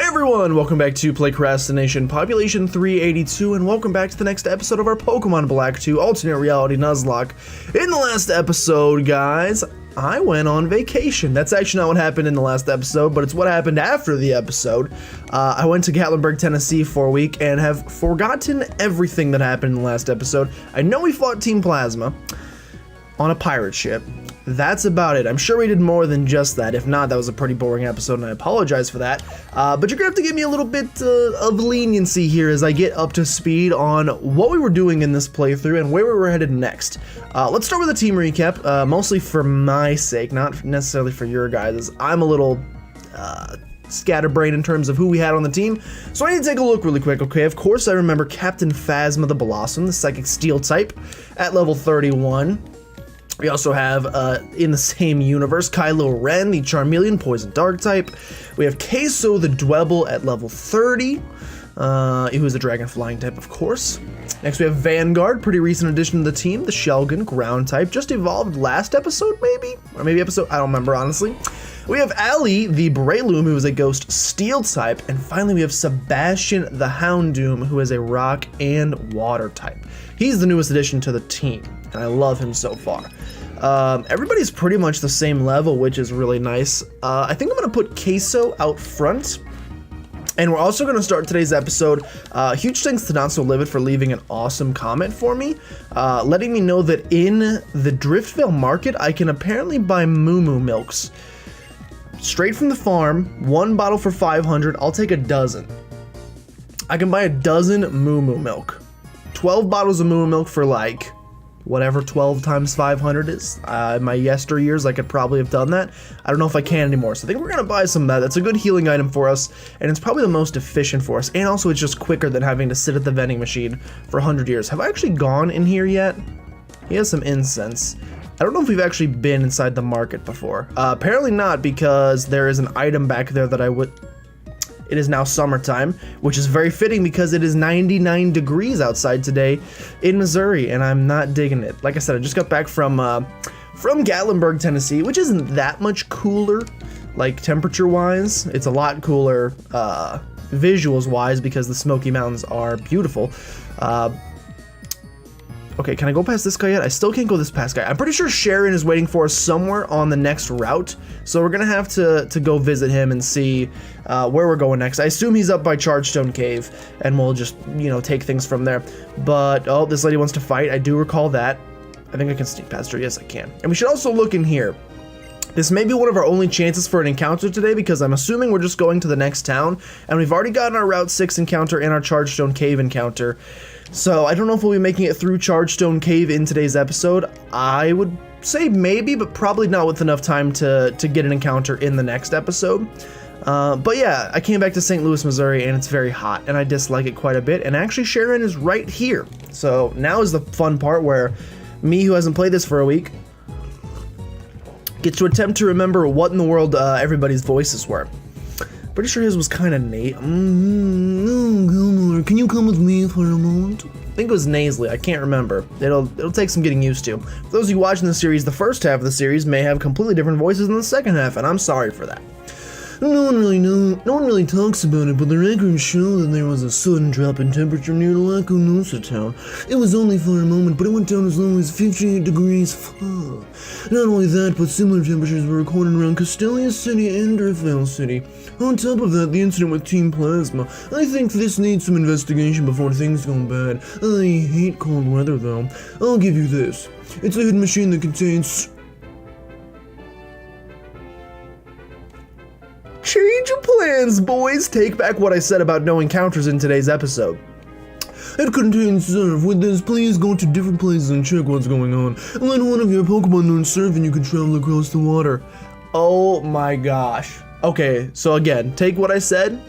everyone, welcome back to PlaycrastiNation Population 382, and welcome back to the next episode of our Pokemon Black 2 Alternate Reality Nuzlocke. In the last episode, guys, I went on vacation. That's actually not what happened in the last episode, but it's what happened after the episode. I went to Gatlinburg, Tennessee for a week and have forgotten everything that happened in the last episode. I know we fought Team Plasma on a pirate ship. That's about it. I'm sure we did more than just that. If not, that was a pretty boring episode, and I apologize for that. But you're gonna have to give me a little bit of leniency here as I get up to speed on what we were doing in this playthrough and where we were headed next. Let's start with a team recap, mostly for my sake, not necessarily for your guys'. I'm a little scatterbrained in terms of who we had on the team, so I need to take a look really quick. Okay, of course I remember Captain Phasma the Blossom, the Psychic Steel type, at level 31. We also have, in the same universe, Kylo Ren, the Charmeleon Poison Dark type. We have Queso the Dwebble at level 30, who is a Dragon Flying type, of course. Next we have Vanguard, pretty recent addition to the team, the Shelgon Ground type, just evolved last episode maybe? Or maybe episode, I don't remember honestly. We have Ali, the Breloom, who is a Ghost Steel type, and finally we have Sebastian the Houndoom, who is a Rock and Water type. He's the newest addition to the team, and I love him so far. Everybody's pretty much the same level, which is really nice. I think I'm gonna put Queso out front, and we're also gonna start today's episode. Huge thanks to Not So Livid for leaving an awesome comment for me, letting me know that in the Driftvale market, I can apparently buy Moo Moo milks straight from the farm, one bottle for 500. I'll take a dozen. I can buy a dozen Moo Moo milk. 12 bottles of Moo Moo milk for like whatever 12 times 500 is. In my yesteryears, I could probably have done that. I don't know if I can anymore, so I think we're gonna buy some of that. That's a good healing item for us, and it's probably the most efficient for us, and also it's just quicker than having to sit at the vending machine for 100 years. Have I actually gone in here yet? He has some incense. I don't know if we've actually been inside the market before. Apparently not, because there is an item back there that I would... It is now summertime, which is very fitting because it is 99 degrees outside today in Missouri, and I'm not digging it. Like I said, I just got back from Gatlinburg, Tennessee, which isn't that much cooler, like temperature-wise. It's a lot cooler visuals-wise because the Smoky Mountains are beautiful. Okay, can I go past this guy yet? I still can't go this past guy. I'm pretty sure Sharon is waiting for us somewhere on the next route, so we're gonna have to go visit him and see where we're going next. I assume he's up by Chargestone Cave, and we'll just, you know, take things from there. But, oh, this lady wants to fight. I do recall that. I think I can sneak past her. Yes, I can. And we should also look in here. This may be one of our only chances for an encounter today because I'm assuming we're just going to the next town, and we've already gotten our Route 6 encounter and our Chargestone Cave encounter. So I don't know if we'll be making it through Chargestone Cave in today's episode. I would say maybe, but probably not with enough time to get an encounter in the next episode. But yeah, I came back to St. Louis, Missouri, and it's very hot, and I dislike it quite a bit. And actually, Sharon is right here. So now is the fun part where me, who hasn't played this for a week, gets to attempt to remember what in the world everybody's voices were. Pretty sure his was kind of Nate. Can you come with me for a moment? I think it was nasally. I can't remember. It'll take some getting used to. For those of you watching the series, the first half of the series may have completely different voices than the second half, and I'm sorry for that. No one really talks about it, but the records show that there was a sudden drop in temperature near Lacunosa town. It was only for a moment, but it went down as low as 58 degrees far. Not only that, but similar temperatures were recorded around Castelia City and Driftvale City. On top of that, the incident with Team Plasma. I think this needs some investigation before things go bad. I hate cold weather, though. I'll give you this. It's a hidden machine that contains... Change of plans, boys! Take back what I said about no encounters in today's episode. It contains surf. With this, please go to different places and check what's going on. Let one of your Pokemon learn surf and you can travel across the water. Oh my gosh. Okay, so again, take what I said,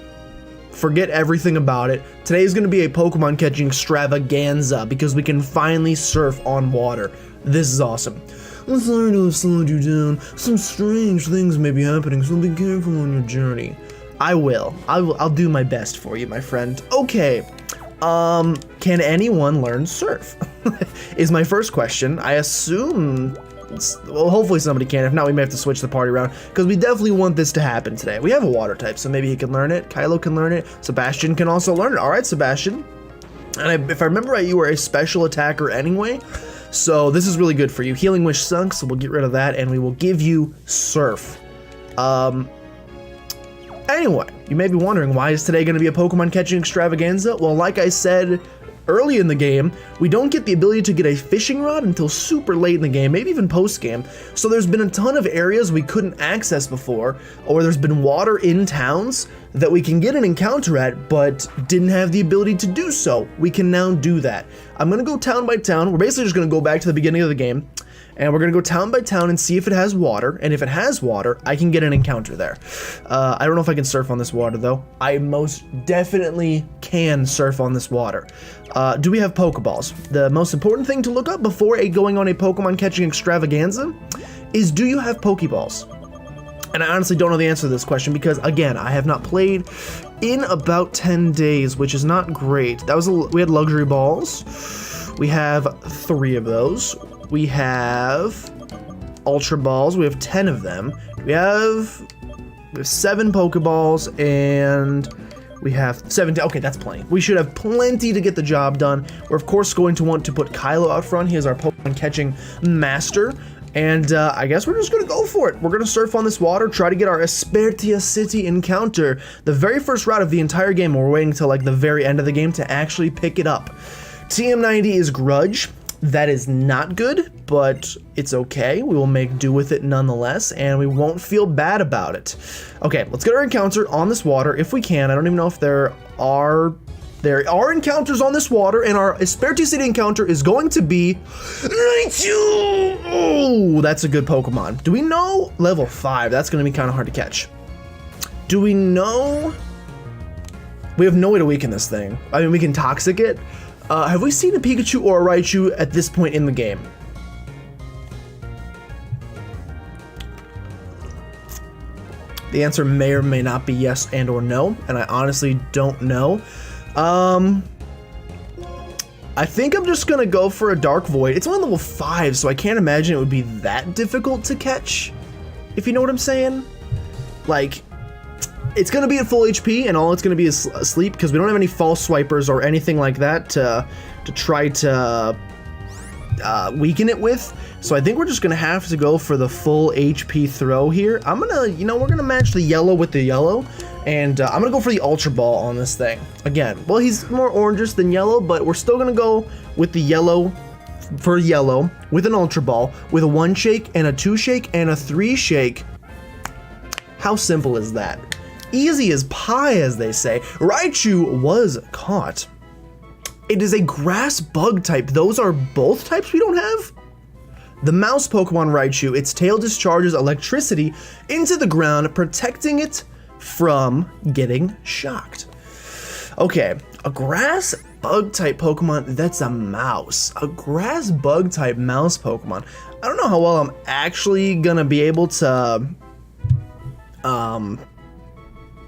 forget everything about it. Today's gonna be a Pokemon catching extravaganza because we can finally surf on water. This is awesome. I'm sorry to have slowed you down. Some strange things may be happening, so be careful on your journey. I will. I'll do my best for you, my friend. Okay. Can anyone learn surf? Is my first question. I assume well, hopefully somebody can. If not, we may have to switch the party around, because we definitely want this to happen today. We have a water type, so maybe he can learn it. Kylo can learn it. Sebastian can also learn it. All right, Sebastian. And if I remember right, you were a special attacker anyway, so this is really good for you. Healing Wish sunk, so we'll get rid of that, and we will give you Surf. Anyway, you may be wondering, why is today going to be a Pokemon catching extravaganza? Well, like I said early in the game, we don't get the ability to get a fishing rod until super late in the game, maybe even post-game. So there's been a ton of areas we couldn't access before, or there's been water in towns that we can get an encounter at, but didn't have the ability to do so. We can now do that. I'm going to go town by town. We're basically just going to go back to the beginning of the game, and we're going to go town by town and see if it has water, and if it has water, I can get an encounter there. I don't know if I can surf on this water, though. I most definitely can surf on this water. Do we have Pokeballs? The most important thing to look up before going on a Pokemon catching extravaganza is, do you have Pokeballs? And I honestly don't know the answer to this question because, again, I have not played in about 10 days, which is not great. We had luxury balls. We have 3 of those. We have Ultra Balls. We have 10 of them. We have 7 Pokeballs, and we have 17. Okay, that's plenty. We should have plenty to get the job done. We're, of course, going to want to put Kylo out front. He is our Pokemon catching master. And I guess we're just going to go for it. We're going to surf on this water, try to get our Espertia City encounter. The very first route of the entire game. We're waiting until like the very end of the game to actually pick it up. TM90 is Grudge. That is not good, but it's okay. We will make do with it nonetheless, and we won't feel bad about it. Okay, let's get our encounter on this water if we can. I don't even know if there are encounters on this water, and our Espertia City encounter is going to be Raichu! Oh, that's a good Pokemon. Do we know level 5? That's going to be kind of hard to catch. Do we know? We have no way to weaken this thing. I mean, we can Toxic it. Have we seen a Pikachu or a Raichu at this point in the game? The answer may or may not be yes and or no, and I honestly don't know. I think I'm just gonna go for a Dark Void. It's only level 5, so I can't imagine it would be that difficult to catch, if you know what I'm saying. Like, it's gonna be at full HP, and all it's gonna be is asleep, because we don't have any false swipers or anything like that to try to weaken it with. So I think we're just gonna have to go for the full HP throw here. I'm gonna, we're gonna match the yellow with the yellow, and I'm gonna go for the Ultra Ball on this thing. Again, well, he's more orangish than yellow, but we're still gonna go with the yellow for yellow with an Ultra Ball, with a 1 shake and a 2 shake and a 3 shake. How simple is that? Easy as pie, as they say. Raichu was caught. It is a grass bug type. Those are both types we don't have? The mouse Pokemon Raichu, its tail discharges electricity into the ground, protecting it from getting shocked. Okay, a grass bug type Pokemon, that's a mouse. A grass bug type mouse Pokemon. I don't know how well I'm actually gonna be able to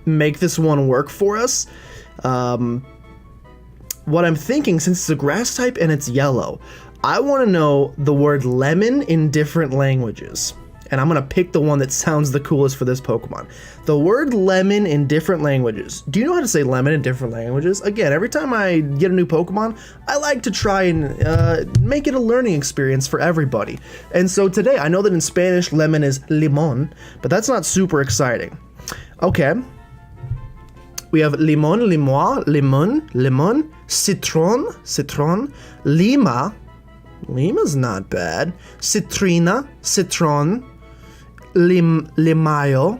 make this one work for us. What I'm thinking, since it's a grass type and it's yellow, I want to know the word lemon in different languages. And I'm going to pick the one that sounds the coolest for this Pokemon. The word lemon in different languages. Do you know how to say lemon in different languages? Again, every time I get a new Pokemon, I like to try and make it a learning experience for everybody. And so today, I know that in Spanish, lemon is limón, but that's not super exciting. Okay. We have limón, limois, limón, citron, lima. Lima's not bad. Citrina, citron, limayo,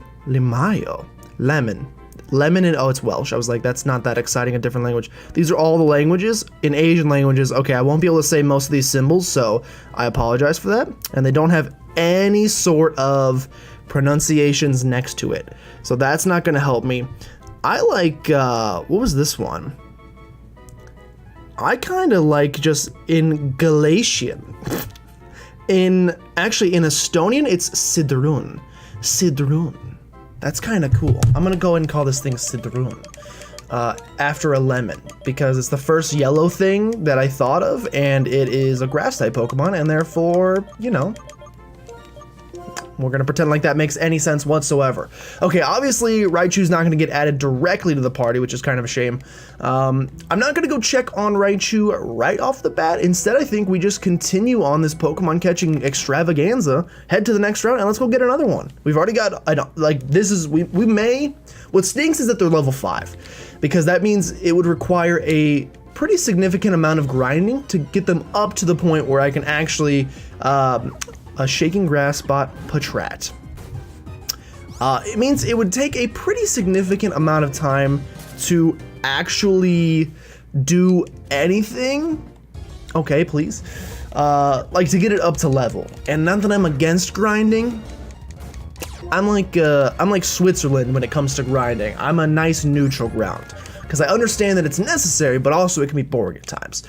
lemon. Lemon and, oh, it's Welsh. I was like, that's not that exciting, a different language. These are all the languages. In Asian languages, okay, I won't be able to say most of these symbols, so I apologize for that. And they don't have any sort of pronunciations next to it. So that's not going to help me. I like, what was this one? I kind of like just in Galatian. Actually in Estonian, it's Sidrun. Sidrun. That's kind of cool. I'm going to go ahead and call this thing Sidrun. After a lemon, because it's the first yellow thing that I thought of, and it is a grass type Pokemon, and therefore, We're going to pretend like that makes any sense whatsoever. Okay, obviously, Raichu's not going to get added directly to the party, which is kind of a shame. I'm not going to go check on Raichu right off the bat. Instead, I think we just continue on this Pokemon catching extravaganza, head to the next round, and let's go get another one. We've already got, we may, what stinks is that they're level 5, because that means it would require a pretty significant amount of grinding to get them up to the point where I can actually, a Shaking Grass bot Patrat. It means it would take a pretty significant amount of time to actually do anything. Okay, please. Like to get it up to level. And not that I'm against grinding. I'm like Switzerland when it comes to grinding. I'm a nice neutral ground because I understand that it's necessary, but also it can be boring at times.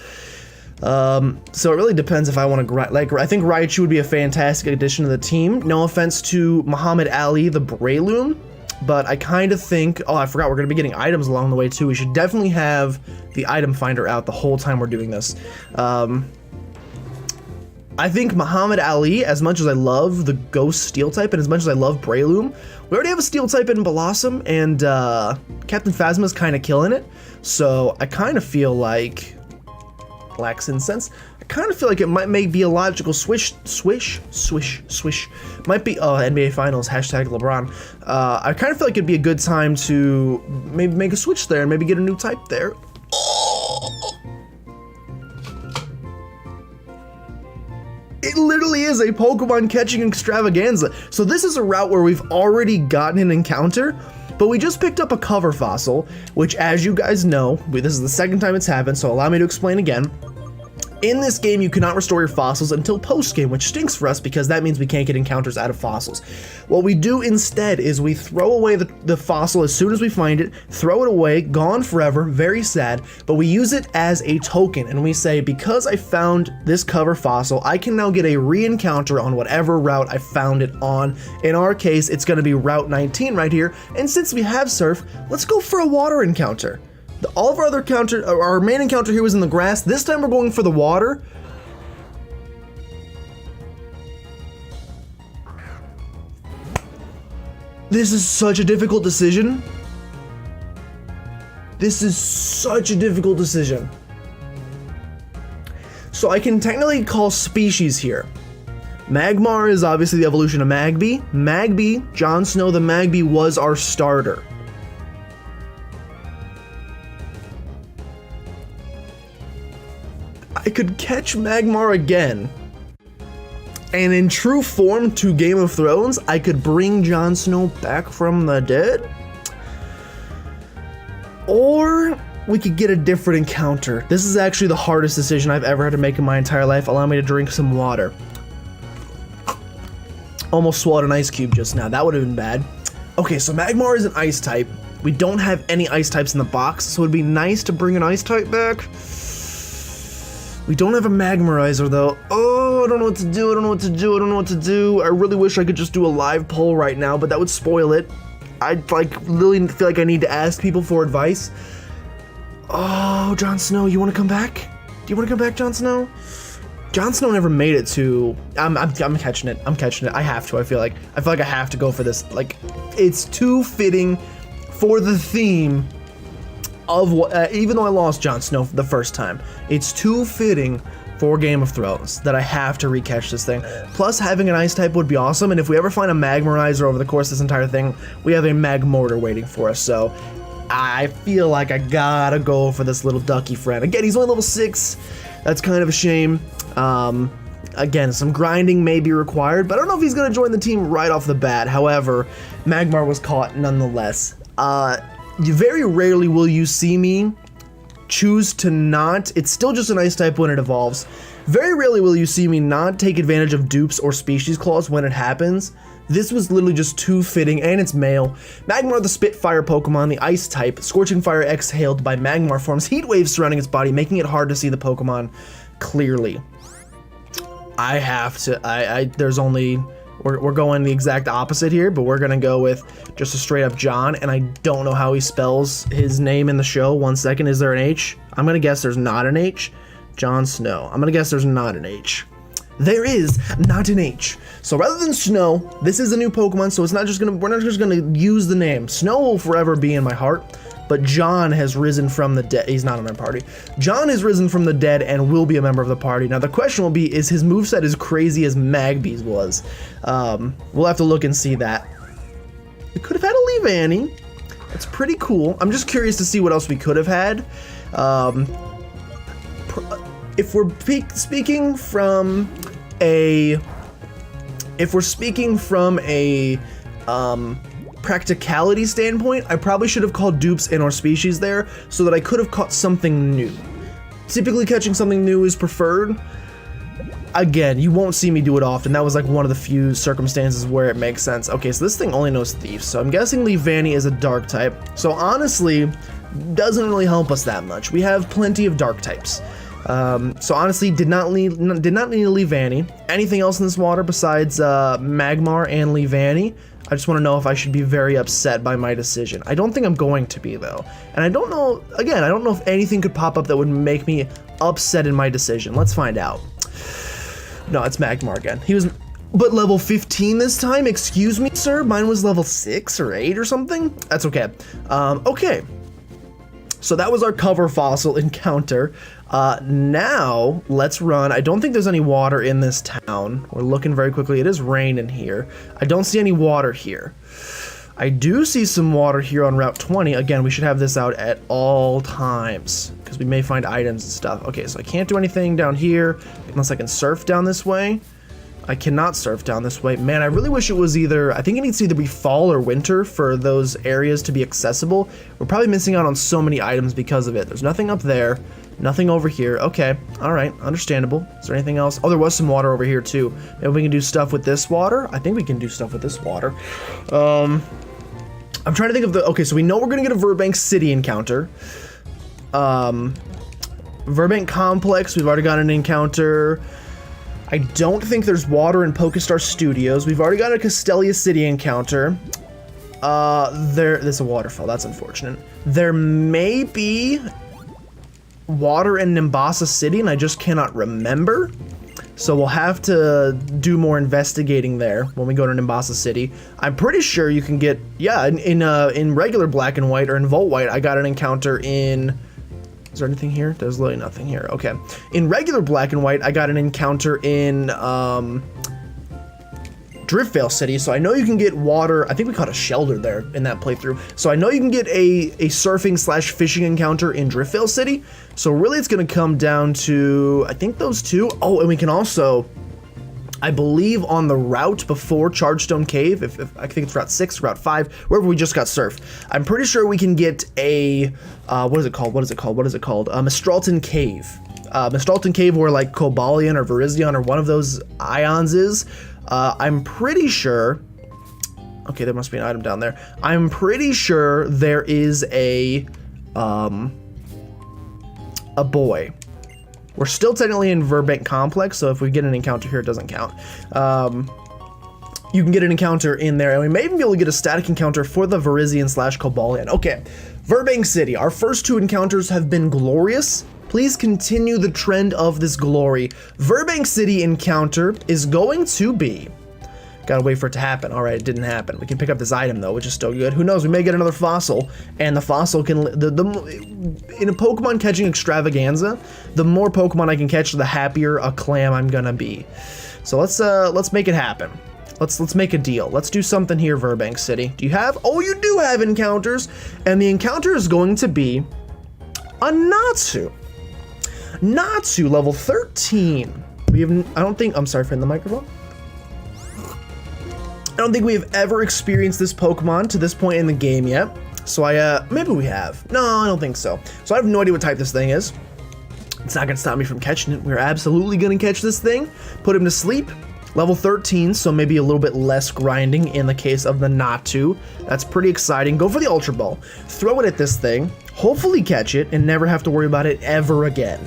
So it really depends if I want to grind. Like, I think Raichu would be a fantastic addition to the team. No offense to Muhammad Ali, the Breloom, but I kind of think, oh, I forgot we're going to be getting items along the way too. We should definitely have the item finder out the whole time we're doing this. I think Muhammad Ali, as much as I love the Ghost Steel type and as much as I love Breloom, we already have a Steel type in Blossom, and Captain Phasma's kind of killing it. So I kind of feel like Black's Incense. I kind of feel like it might be a logical swish. Might be, NBA Finals, hashtag LeBron. I kind of feel like it'd be a good time to maybe make a switch there and maybe get a new type there. It literally is a Pokemon catching extravaganza. So this is a route where we've already gotten an encounter, but we just picked up a cover fossil, which, as you guys know, this is the second time it's happened, so allow me to explain again. In this game, you cannot restore your fossils until post-game, which stinks for us because that means we can't get encounters out of fossils. What we do instead is we throw away the fossil as soon as we find it, throw it away, gone forever, very sad, but we use it as a token, and we say, because I found this cover fossil, I can now get a re-encounter on whatever route I found it on. In our case, it's going to be Route 19 right here, and since we have Surf, let's go for a water encounter. All of our other our main encounter here was in the grass. This time we're going for the water. This is such a difficult decision. This is such a difficult decision. So I can technically call species here. Magmar is obviously the evolution of Magby. Jon Snow the Magby was our starter. I could catch Magmar again, and in true form to Game of Thrones, I could bring Jon Snow back from the dead, or we could get a different encounter. This is actually the hardest decision I've ever had to make in my entire life. Allow me to drink some water. Almost swallowed an ice cube just now. That would have been bad. Okay, so Magmar is an ice type. We don't have any ice types in the box, so it'd be nice to bring an ice type back. We don't have a Magmarizer though. Oh, I don't know what to do. I really wish I could just do a live poll right now, but that would spoil it. I'd really feel like I need to ask people for advice. Oh, Jon Snow, you want to come back? Do you want to come back, Jon Snow? Jon Snow never made it to. I'm catching it. I have to. I feel like I have to go for this. Like, it's too fitting for the theme of what, even though I lost Jon Snow the first time, it's too fitting for Game of Thrones that I have to recatch this thing. Plus, having an ice type would be awesome, and if we ever find a Magmarizer over the course of this entire thing, we have a Magmortar waiting for us, so I feel like I gotta go for this little ducky friend. Again, he's only level 6, that's kind of a shame. Again, some grinding may be required, but I don't know if he's gonna join the team right off the bat. However, Magmar was caught nonetheless. Very rarely will you see me choose to not, it's still just an ice type when it evolves. Very rarely will you see me not take advantage of dupes or species clause when it happens. This was literally just too fitting, and it's male. Magmar the Spitfire Pokemon, the ice type. Scorching Fire exhaled by Magmar forms heat waves surrounding its body, making it hard to see the Pokemon clearly. I have to, there's only, we're going the exact opposite here, but we're gonna go with just a straight up John, and I don't know how he spells his name in the show. 1 second, is there an H? I'm gonna guess there's not an H. Jon Snow. I'm gonna guess there's not an H. there is not an H. So rather than Snow, this is a new Pokemon, so we're not just gonna use the name. Snow will forever be in my heart, but John has risen from the dead. He's not in my party. John has risen from the dead and will be a member of the party. Now the question will be, is his moveset as crazy as Magby's was? We'll have to look and see that. We could have had a Leavanny. That's pretty cool. I'm just curious to see what else we could have had. If we're speaking from a practicality standpoint, I probably should have called dupes in our species there so that I could have caught something new. Typically catching something new is preferred. Again, you won't see me do it often. That was like one of the few circumstances where it makes sense. Okay, so this thing only knows Thief, so I'm guessing Leavanny is a dark type. So honestly, doesn't really help us that much. We have plenty of dark types. So honestly, did not need a Leavanny. Anything else in this water besides Magmar and Leavanny? I just want to know if I should be very upset by my decision. I don't think I'm going to be, though. And I don't know, again, I don't know if anything could pop up that would make me upset in my decision. Let's find out. No, it's Magmar again. He was, but level 15 this time? Excuse me, sir? Mine was level 6 or 8 or something? That's okay. Okay. So that was our cover fossil encounter. Now, let's run. I don't think there's any water in this town. We're looking very quickly. It is rain in here. I don't see any water here. I do see some water here on Route 20. Again, we should have this out at all times because we may find items and stuff. Okay, so I can't do anything down here unless I can surf down this way. I cannot surf down this way. Man, I really wish it was either, I think it needs to either be fall or winter for those areas to be accessible. We're probably missing out on so many items because of it. There's nothing up there, nothing over here. Okay, all right, understandable. Is there anything else? Oh, there was some water over here too. Maybe we can do stuff with this water. I think we can do stuff with this water. I'm trying to think of the, okay, so we know we're gonna get a Verbank City encounter. Verbank Complex, we've already got an encounter. I don't think there's water in Pokestar Studios. We've already got a Castelia City encounter. There's a waterfall. That's unfortunate. There may be water in Nimbasa City, and I just cannot remember. So we'll have to do more investigating there when we go to Nimbasa City. I'm pretty sure you can get, yeah, in regular black and white or in Volt White, I got an encounter in. Is there anything here? There's literally nothing here. Okay. In regular black and white, I got an encounter in Driftvale City, so I know you can get water. I think we caught a shelter there in that playthrough. So I know you can get a surfing / fishing encounter in Driftvale City. So really it's going to come down to, I think those two. Oh, and we can also, I believe on the route before Chargestone Cave, if I think it's Route 6, Route 5, wherever we just got surf. I'm pretty sure we can get a, what is it called? Mistralton Cave. Mistralton Cave where like Cobalion or Virizion or one of those ions is. I'm pretty sure, okay, there must be an item down there. I'm pretty sure there is a boy. We're still technically in Verbank Complex, so if we get an encounter here, it doesn't count. You can get an encounter in there, and we may even be able to get a static encounter for the Virizion / Cobalion. Okay, Verbank City. Our first two encounters have been glorious. Please continue the trend of this glory. Verbank City encounter is going to be... Gotta wait for it to happen. All right, it didn't happen. We can pick up this item though, which is still good. Who knows? We may get another fossil, and the fossil can. In a Pokemon catching extravaganza, the more Pokemon I can catch, the happier a clam I'm gonna be. So let's make it happen. Let's make a deal. Let's do something here, Verbank City. Do you have? Oh, you do have encounters, and the encounter is going to be a Natsu. Natsu, level 13. We have. I don't think. I'm sorry, friend. The microphone. I don't think we have ever experienced this Pokemon to this point in the game yet. So maybe we have. No, I don't think so. So I have no idea what type this thing is. It's not gonna stop me from catching it. We're absolutely gonna catch this thing, put him to sleep. Level 13, so maybe a little bit less grinding in the case of the Natu. That's pretty exciting. Go for the Ultra Ball. Throw it at this thing, hopefully catch it, and never have to worry about it ever again.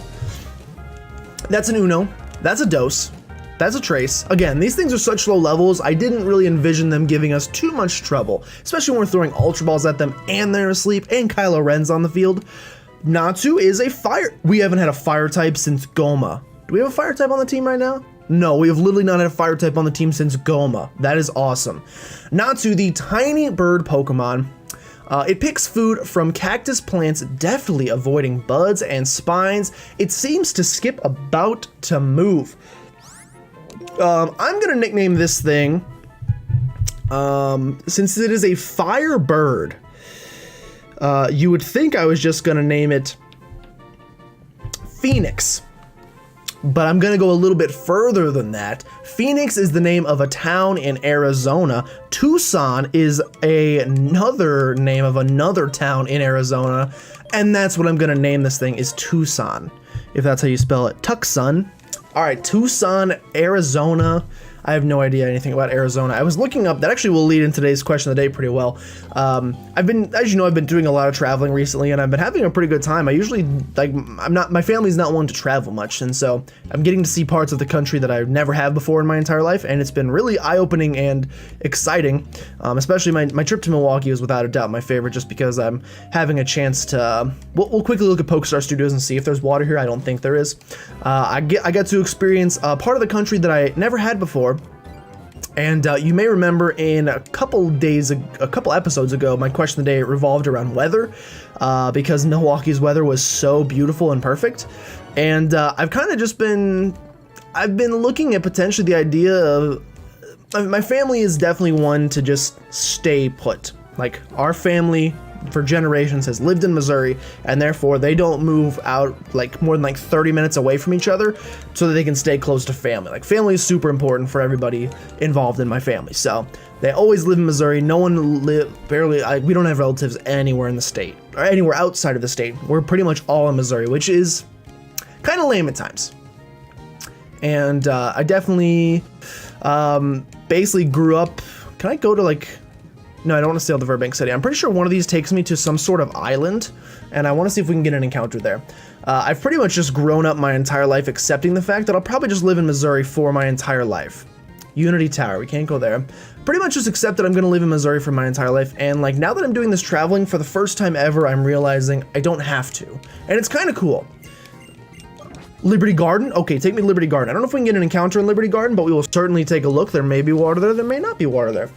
That's an Uno. That's a Dose. That's a Trace. Again, these things are such low levels, I didn't really envision them giving us too much trouble, especially when we're throwing Ultra Balls at them and they're asleep and Kylo Ren's on the field. Natsu is a fire. We haven't had a fire type since Goma. Do we have a fire type on the team right now? No, we have literally not had a fire type on the team since Goma. That is awesome. Now to the tiny bird Pokemon. It picks food from cactus plants, deftly avoiding buds and spines. It seems to skip about to move. I'm gonna nickname this thing, since it is a fire bird, you would think I was just gonna name it Phoenix. But I'm gonna go a little bit further than that. Phoenix is the name of a town in Arizona. Tucson is another name of another town in Arizona. And that's what I'm gonna name this thing, is Tucson, if that's how you spell it. Tucson. All right, Tucson, Arizona. I have no idea anything about Arizona. I was looking up, that actually will lead in today's question of the day pretty well. I've been doing a lot of traveling recently, and I've been having a pretty good time. I usually, my family's not one to travel much, and so I'm getting to see parts of the country that I never have before in my entire life, and it's been really eye-opening and exciting. Especially my trip to Milwaukee was without a doubt my favorite, just because I'm having a chance to, we'll quickly look at PokeStar Studios and see if there's water here. I don't think there is. I got to experience a part of the country that I never had before. And you may remember in a couple episodes ago, my question of the day revolved around weather, because Milwaukee's weather was so beautiful and perfect. And I've kind of just been looking at potentially the idea of, my family is definitely one to just stay put. Like, our family for generations has lived in Missouri, and therefore they don't move out like more than 30 minutes away from each other so that they can stay close to family. Like, family is super important for everybody involved in my family, so they always live in Missouri. No one we don't have relatives anywhere in the state or anywhere outside of the state. We're pretty much all in Missouri, which is kind of lame at times. And I definitely basically grew up. Can I go to no, I don't want to stay on the Burbank City. I'm pretty sure one of these takes me to some sort of island, and I want to see if we can get an encounter there. I've pretty much just grown up my entire life accepting the fact that I'll probably just live in Missouri for my entire life. Unity Tower, we can't go there. Pretty much just accept that I'm going to live in Missouri for my entire life, and now that I'm doing this traveling for the first time ever, I'm realizing I don't have to. And it's kind of cool. Liberty Garden? Okay, take me to Liberty Garden. I don't know if we can get an encounter in Liberty Garden, but we will certainly take a look. There may be water there, there may not be water there.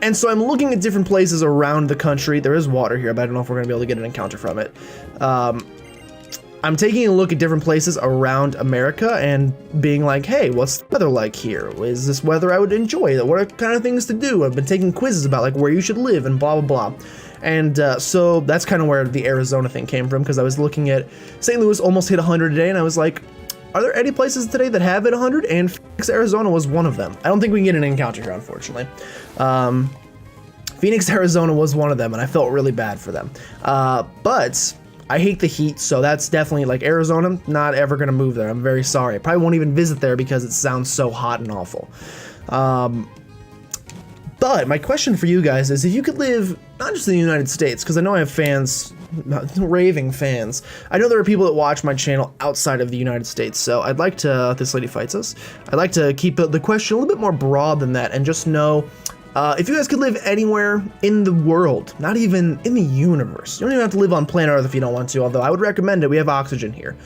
And so I'm looking at different places around the country. There is water here, but I don't know if we're going to be able to get an encounter from it. I'm taking a look at different places around America and being like, hey, what's the weather like here? Is this weather I would enjoy? What are kind of things to do? I've been taking quizzes about where you should live and blah, blah, blah. And so that's kind of where the Arizona thing came from, because I was looking at St. Louis almost hit 100 today, and I was like, are there any places today that have hit 100? And Phoenix, Arizona was one of them. I don't think we can get an encounter here, unfortunately. Phoenix, Arizona was one of them, and I felt really bad for them. But I hate the heat, so that's definitely, Arizona, not ever going to move there. I'm very sorry. I probably won't even visit there because it sounds so hot and awful. But my question for you guys is, if you could live, not just in the United States, because I know I have fans, raving fans. I know there are people that watch my channel outside of the United States, so I'd like to, this lady fights us, I'd like to keep the question a little bit more broad than that, and just know, if you guys could live anywhere in the world, not even in the universe, you don't even have to live on planet Earth if you don't want to, although I would recommend it. We have oxygen here.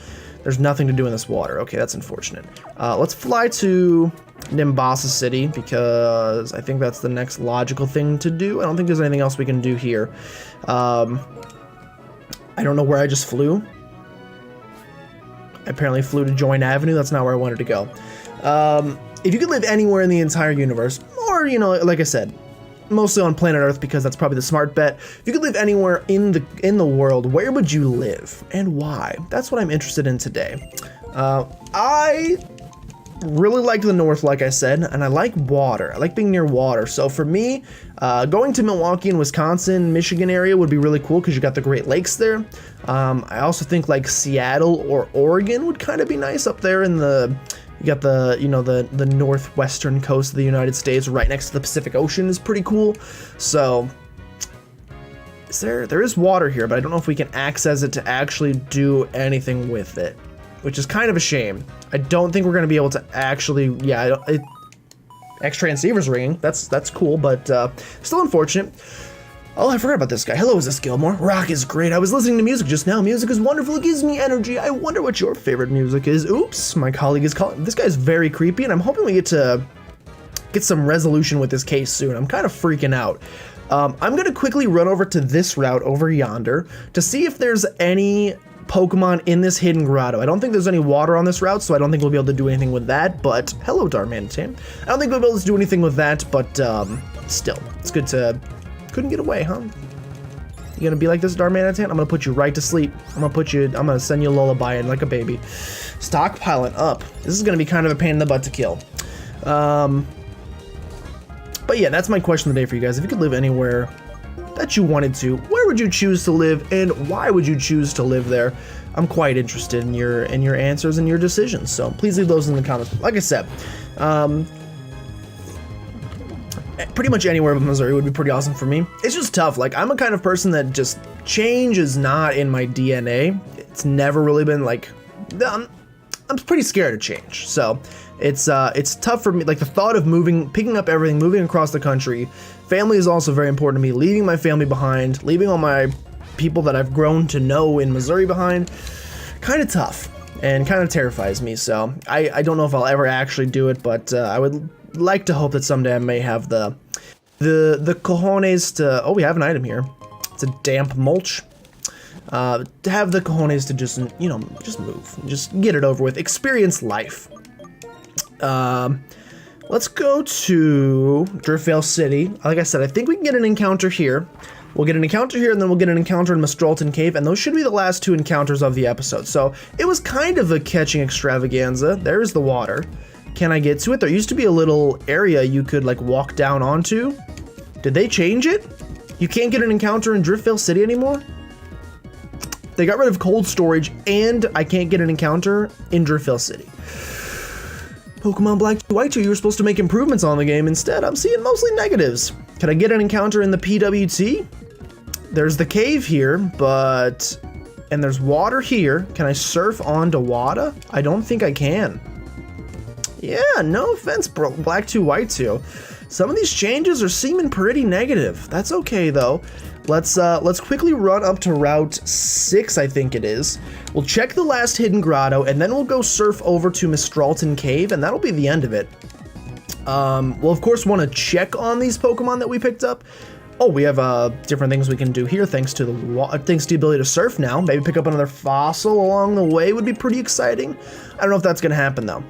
There's nothing to do in this water. Okay, that's unfortunate. Let's fly to Nimbasa City, because I think that's the next logical thing to do. I don't think there's anything else we can do here. I don't know where I just flew. I apparently flew to Joint Avenue. That's not where I wanted to go. If you could live anywhere in the entire universe, or, like I said, mostly on planet Earth, because that's probably the smart bet. If you could live anywhere in the world, where would you live and why? That's what I'm interested in today. I really like the north, like I said, and I like water. I like being near water. So for me, going to Milwaukee and Wisconsin, Michigan area would be really cool because you got the Great Lakes there. I also think Seattle or Oregon would kind of be nice up there in the. You got the northwestern coast of the United States, right next to the Pacific Ocean, is pretty cool. So there is water here, but I don't know if we can access it to actually do anything with it, which is kind of a shame. I don't think we're going to be able to actually, X transceiver's ringing. That's cool, but still unfortunate. Oh, I forgot about this guy. Hello, is this Gilmore? Rock is great. I was listening to music just now. Music is wonderful. It gives me energy. I wonder what your favorite music is. Oops, my colleague is calling. This guy's very creepy, and I'm hoping we get some resolution with this case soon. I'm kind of freaking out. I'm going to quickly run over to this route over yonder to see if there's any Pokemon in this hidden grotto. I don't think there's any water on this route, so I don't think we'll be able to do anything with that, but hello, Darmanitan. I don't think we'll be able to do anything with that, but still, it's good to... Couldn't get away, huh? You gonna be like this, Darmanitan? I'm gonna put you right to sleep. I'm gonna send you a lullaby in like a baby. Stockpiling up. This is gonna be kind of a pain in the butt to kill. But yeah, that's my question of the day for you guys. If you could live anywhere that you wanted to, where would you choose to live, and why would you choose to live there? I'm quite interested in your answers and your decisions. So please leave those in the comments. Like I said, pretty much anywhere but Missouri would be pretty awesome for me. It's just tough. Like, I'm a kind of person that just change is not in my DNA. It's never really been like, I'm pretty scared of change. So it's tough for me. Like the thought of picking up everything, moving across the country. Family is also very important to me. Leaving my family behind, leaving all my people that I've grown to know in Missouri behind, kind of tough and kind of terrifies me. So I don't know if I'll ever actually do it, but I would like to hope that someday I may have the cojones to... Oh, we have an item here. It's a damp mulch. To have the cojones to just, you know, just move. Just get it over with. Experience life. Let's go to Driftvale City. Like I said, I think we can get an encounter here. We'll get an encounter here, and then we'll get an encounter in Mistralton Cave, and those should be the last two encounters of the episode. So it was kind of a catching extravaganza. There's the water. Can I get to it? There used to be a little area you could like walk down onto. Did they change it? You can't get an encounter in Driftvale City anymore? They got rid of cold storage and I can't get an encounter in Driftvale City. Pokemon Black 2 White 2, you were supposed to make improvements on the game. Instead, I'm seeing mostly negatives. Can I get an encounter in the PWT? There's the cave here, and there's water here. Can I surf onto water? I don't think I can. Yeah, no offense, Black 2 White 2. Some of these changes are seeming pretty negative. That's okay though. Let's quickly run up to Route 6, I think it is. We'll check the last hidden grotto, and then we'll go surf over to Mistralton Cave, and that'll be the end of it. We'll of course want to check on these Pokemon that we picked up. Oh, we have different things we can do here thanks to the ability to surf now. Maybe pick up another fossil along the way would be pretty exciting. I don't know if that's gonna happen though.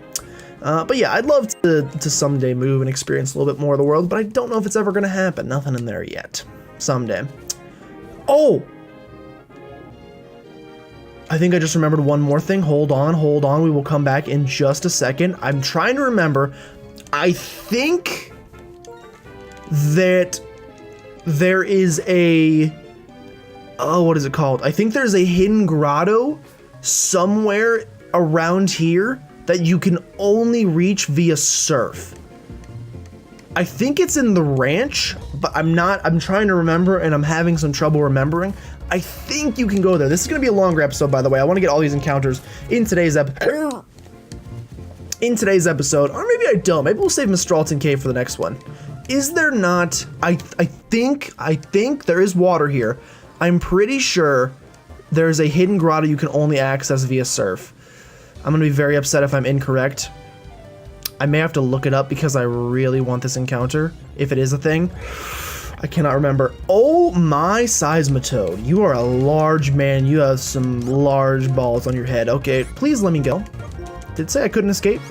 But yeah, I'd love to someday move and experience a little bit more of the world, but I don't know if it's ever gonna happen. Nothing in there yet. Someday. Oh! I think I just remembered one more thing. Hold on. We will come back in just a second. I'm trying to remember. I think that there is a... Oh, what is it called? I think there's a hidden grotto somewhere around here that you can only reach via surf. I think it's in the ranch, but I'm trying to remember and I'm having some trouble remembering. I think you can go there. This is gonna be a longer episode, by the way. I wanna get all these encounters in today's episode, or maybe I don't. Maybe we'll save Mistralton Cave for the next one. Is there not, I think there is water here. I'm pretty sure there's a hidden grotto you can only access via surf. I'm gonna be very upset if I'm incorrect. I may have to look it up because I really want this encounter, if it is a thing. I cannot remember. Oh my Seismitoad, you are a large man. You have some large balls on your head. Okay, please let me go. Did it say I couldn't escape?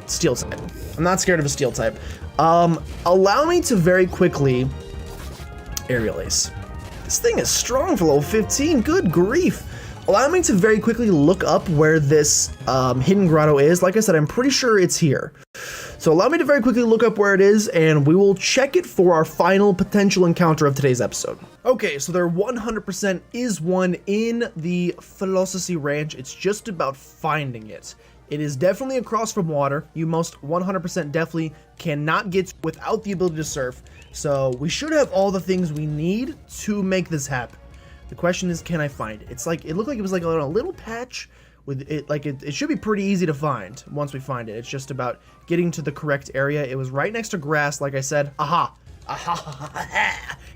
Steel type. I'm not scared of a steel type. Allow me to very quickly... Aerial Ace. This thing is strong for level 15, good grief. Allow me to very quickly look up where this hidden grotto is. Like I said, I'm pretty sure it's here. So allow me to very quickly look up where it is, and we will check it for our final potential encounter of today's episode. Okay, so there 100% is one in the Philosophy Ranch. It's just about finding it. It is definitely across from water. You most 100% definitely cannot get without the ability to surf. So we should have all the things we need to make this happen. The question is, can I find it? It's like, it looked like it was like a little patch with it, like it should be pretty easy to find once we find it. It's just about getting to the correct area. It was right next to grass, like I said. Aha!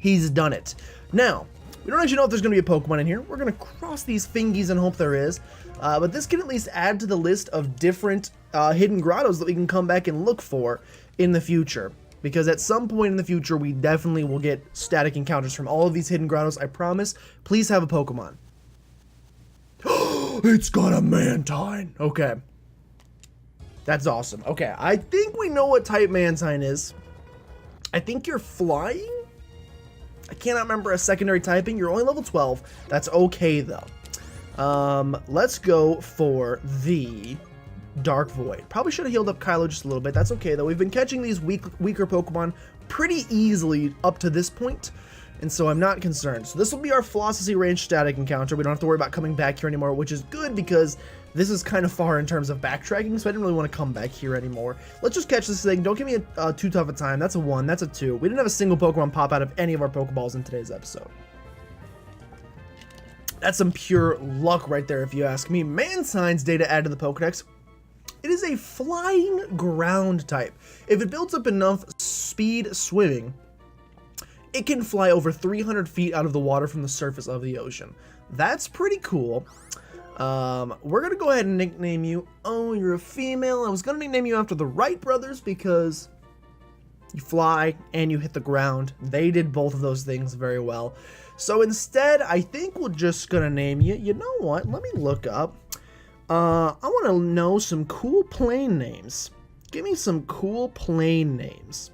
He's done it. Now, we don't actually know if there's going to be a Pokemon in here. We're going to cross these fingies and hope there is. But this can at least add to the list of different hidden grottos that we can come back and look for in the future. Because at some point in the future, we definitely will get static encounters from all of these hidden grottos, I promise. Please have a Pokemon. It's got a Mantine. Okay. That's awesome. Okay, I think we know what type Mantine is. I think you're flying? I cannot remember a secondary typing. You're only level 12. That's okay, though. Let's go for the Dark Void. Probably should have healed up Kylo just a little bit. That's okay, though. We've been catching these weaker Pokemon pretty easily up to this point, and so I'm not concerned. So this will be our Flossie range static encounter. We don't have to worry about coming back here anymore, which is good because this is kind of far in terms of backtracking, so I didn't really want to come back here anymore. Let's just catch this thing. Don't give me a too tough a time. That's a 1. That's a 2. We didn't have a single Pokemon pop out of any of our Pokeballs in today's episode. That's some pure luck right there, if you ask me. Mantine's data added to the Pokedex. It is a flying ground type. If it builds up enough speed swimming, it can fly over 300 feet out of the water from the surface of the ocean. That's pretty cool. We're gonna go ahead and nickname you. Oh, you're a female. I was gonna nickname you after the Wright brothers because you fly and you hit the ground. They did both of those things very well. So instead, I think we're just gonna name you. You know what? Let me look up. I want to know some cool plane names. Give me some cool plane names.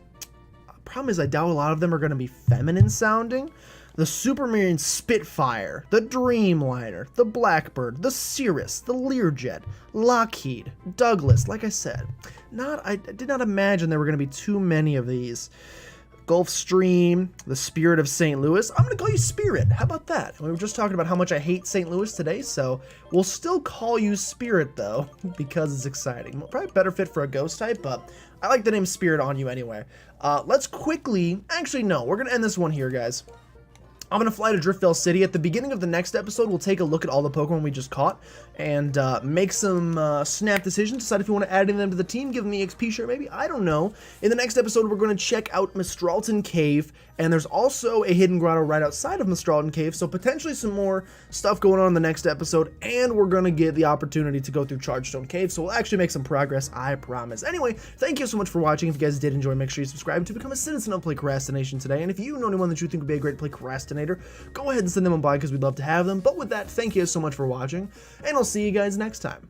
Problem is, I doubt a lot of them are going to be feminine sounding. The Supermarine Spitfire, the Dreamliner, the Blackbird, the Cirrus, the Learjet, Lockheed, Douglas. Like I said, I did not imagine there were going to be too many of these. Gulfstream, the Spirit of St. Louis. I'm going to call you Spirit. How about that? We were just talking about how much I hate St. Louis today, so we'll still call you Spirit, though, because it's exciting. Probably better fit for a ghost type, but I like the name Spirit on you anyway. Let's quickly... Actually, no. We're going to end this one here, guys. I'm going to fly to Driftvale City. At the beginning of the next episode, we'll take a look at all the Pokemon we just caught and make some snap decisions, decide if we want to add any of them to the team, give them the XP share maybe, I don't know. In the next episode, we're going to check out Mistralton Cave, and there's also a hidden grotto right outside of Mistralton Cave, so potentially some more stuff going on in the next episode, and we're going to get the opportunity to go through Chargestone Cave, so we'll actually make some progress, I promise. Anyway, thank you so much for watching. If you guys did enjoy, make sure you subscribe to become a citizen of PlaycrastiNation today, and if you know anyone that you think would be a great Playcrastinator, go ahead and send them on by because we'd love to have them. But with that, thank you so much for watching, and I'll see you guys next time.